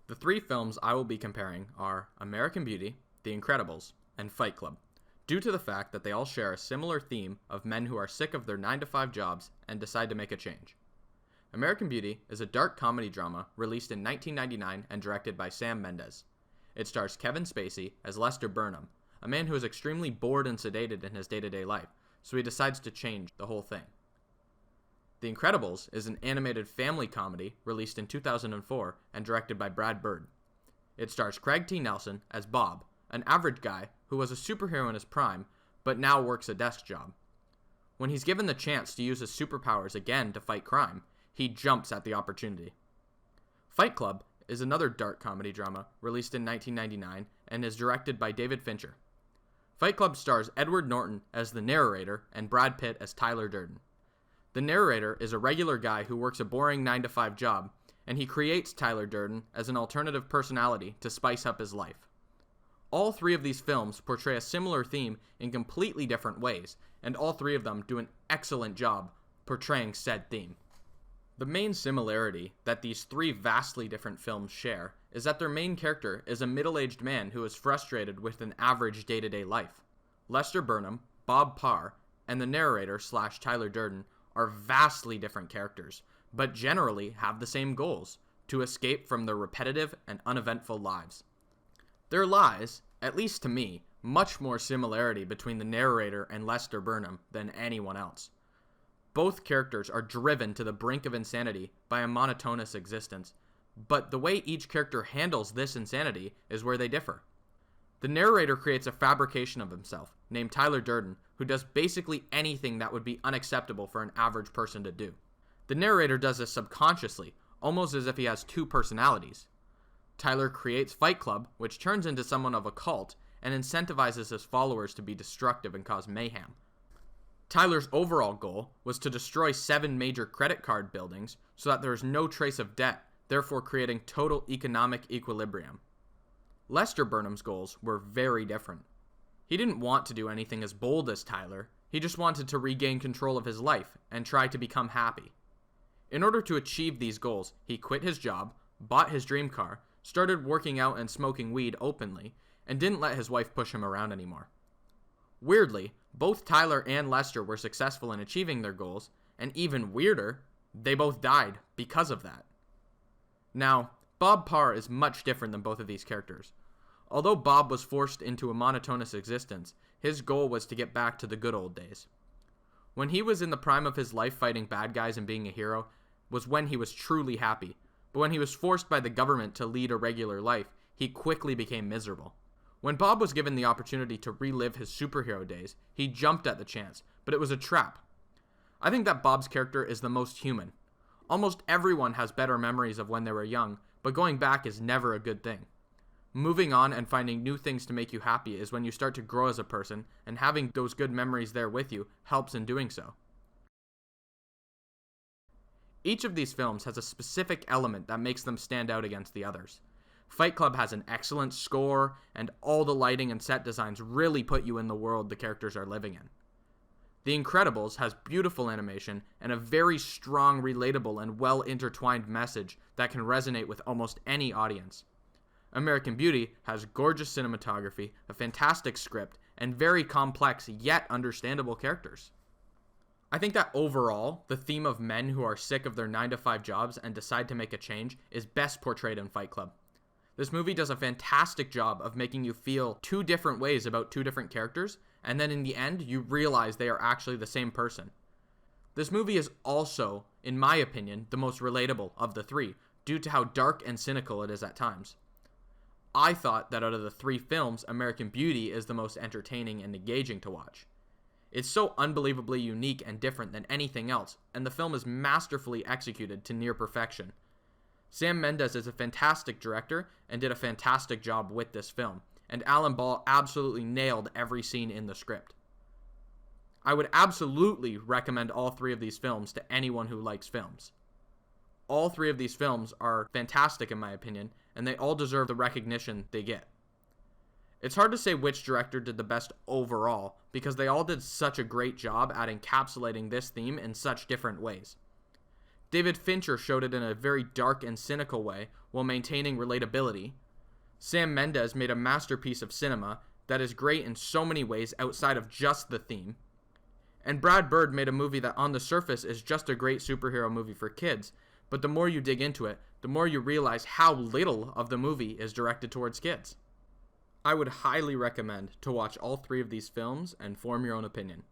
The three films I will be comparing are American Beauty, The Incredibles, and Fight Club, due to the fact that they all share a similar theme of men who are sick of their 9-to-5 jobs and decide to make a change. American Beauty is a dark comedy drama released in 1999 and directed by Sam Mendes. It stars Kevin Spacey as Lester Burnham, a man who is extremely bored and sedated in his day-to-day life, so he decides to change the whole thing. The Incredibles is an animated family comedy released in 2004 and directed by Brad Bird. It stars Craig T. Nelson as Bob, an average guy who was a superhero in his prime, but now works a desk job. When he's given the chance to use his superpowers again to fight crime, he jumps at the opportunity. Fight Club is another dark comedy drama released in 1999 and is directed by David Fincher. Fight Club stars Edward Norton as the narrator and Brad Pitt as Tyler Durden. The narrator is a regular guy who works a boring 9-to-5 job, and he creates Tyler Durden as an alternative personality to spice up his life. All three of these films portray a similar theme in completely different ways, and all three of them do an excellent job portraying said theme. The main similarity that these three vastly different films share is that their main character is a middle-aged man who is frustrated with an average day-to-day life. Lester Burnham, Bob Parr, and the narrator / Tyler Durden are vastly different characters, but generally have the same goals: to escape from their repetitive and uneventful lives. There lies, at least to me, much more similarity between the narrator and Lester Burnham than anyone else. Both characters are driven to the brink of insanity by a monotonous existence, but the way each character handles this insanity is where they differ. The narrator creates a fabrication of himself, named Tyler Durden, who does basically anything that would be unacceptable for an average person to do. The narrator does this subconsciously, almost as if he has two personalities. Tyler creates Fight Club, which turns into somewhat of a cult, and incentivizes his followers to be destructive and cause mayhem. Tyler's overall goal was to destroy 7 major credit card buildings so that there is no trace of debt, therefore creating total economic equilibrium. Lester Burnham's goals were very different. He didn't want to do anything as bold as Tyler, he just wanted to regain control of his life and try to become happy. In order to achieve these goals, he quit his job, bought his dream car, started working out and smoking weed openly, and didn't let his wife push him around anymore. Weirdly, both Tyler and Lester were successful in achieving their goals, and even weirder, they both died because of that. Now, Bob Parr is much different than both of these characters. Although Bob was forced into a monotonous existence, his goal was to get back to the good old days. When he was in the prime of his life fighting bad guys and being a hero, was when he was truly happy, but when he was forced by the government to lead a regular life, he quickly became miserable. When Bob was given the opportunity to relive his superhero days, he jumped at the chance, but it was a trap. I think that Bob's character is the most human. Almost everyone has better memories of when they were young, but going back is never a good thing. Moving on and finding new things to make you happy is when you start to grow as a person, and having those good memories there with you helps in doing so. Each of these films has a specific element that makes them stand out against the others. Fight Club has an excellent score, and all the lighting and set designs really put you in the world the characters are living in. The Incredibles has beautiful animation and a very strong, relatable, and well-intertwined message that can resonate with almost any audience. American Beauty has gorgeous cinematography, a fantastic script, and very complex yet understandable characters. I think that overall, the theme of men who are sick of their 9-to-5 jobs and decide to make a change is best portrayed in Fight Club. This movie does a fantastic job of making you feel two different ways about two different characters, and then in the end, you realize they are actually the same person. This movie is also, in my opinion, the most relatable of the three, due to how dark and cynical it is at times. I thought that out of the three films, American Beauty is the most entertaining and engaging to watch. It's so unbelievably unique and different than anything else, and the film is masterfully executed to near perfection. Sam Mendes is a fantastic director and did a fantastic job with this film, and Alan Ball absolutely nailed every scene in the script. I would absolutely recommend all three of these films to anyone who likes films. All three of these films are fantastic in my opinion, and they all deserve the recognition they get. It's hard to say which director did the best overall, because they all did such a great job at encapsulating this theme in such different ways. David Fincher showed it in a very dark and cynical way while maintaining relatability. Sam Mendes made a masterpiece of cinema that is great in so many ways outside of just the theme. And Brad Bird made a movie that on the surface is just a great superhero movie for kids, but the more you dig into it, the more you realize how little of the movie is directed towards kids. I would highly recommend to watch all 3 of these films and form your own opinion.